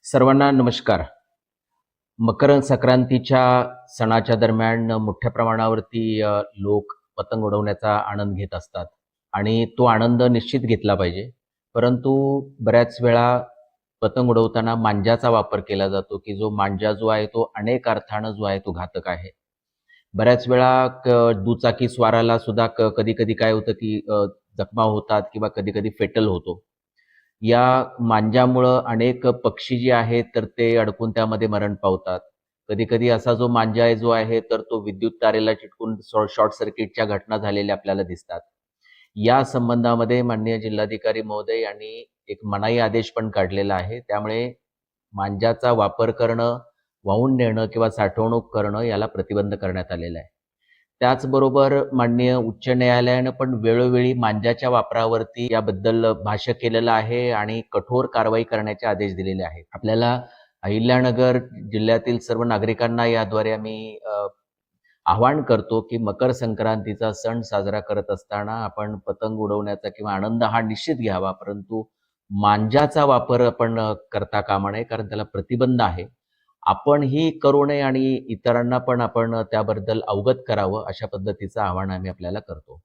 सर्वांना नमस्कार. मकर संक्रांतीच्या सणाच्या दरम्यान मोठ्या प्रमाणावरती लोक पतंग उडवण्याचा आनंद घेत असतात आणि तो आनंद निश्चित घेतला पाहिजे. परंतु बऱ्याच वेळा पतंग उडवताना मांजाचा वापर केला जातो, की जो मांजा जो आहे तो अनेक अर्थानं जो आहे तो घातक आहे. बऱ्याच वेळा दुचाकी स्वाराला सुद्धा कधी-कधी काय होतं, की जखमा होतात किंवा कधी-कधी फेटल होतो. या मांजामुळं अनेक पक्षी जे आहेत तर ते अडकून त्यामध्ये मरण पावतात. कधी-कधी असा जो मांजा आहे जो आहे तर तो विद्युत तारेला चिटकून शॉर्ट सर्किटच्या घटना झालेल्या आपल्याला दिसतात. या संबंधामध्ये माननीय जिल्हाधिकारी महोदय यांनी एक मनाई आदेश पण काढलेला आहे. त्यामुळे मांजाचा वापर करणं, वाहून नेणं किंवा साठवणूक करणं याला प्रतिबंध करण्यात आलेला आहे. त्याचबरोबर माननीय उच्च न्यायालयानं पण वेळोवेळी मांजाच्या वापरावरती याबद्दल भाष्य केलेलं आहे आणि कठोर कारवाई करण्याचे आदेश दिलेले आहेत. आपल्याला अहिल्यानगर जिल्ह्यातील सर्व नागरिकांना याद्वारे आम्ही आवाहन करतो, की मकर संक्रांतीचा सण साजरा करत असताना आपण पतंग उडवण्याचा किंवा आनंद हा निश्चित घ्यावा, परंतु मांजाचा वापर आपण करता कामा नये, कारण त्याला प्रतिबंध आहे. आपणही करू नये आणि इतरांना पण आपण त्याबद्दल अवगत करावं, अशा पद्धतीचं आवाहन आम्ही आपल्याला करतो.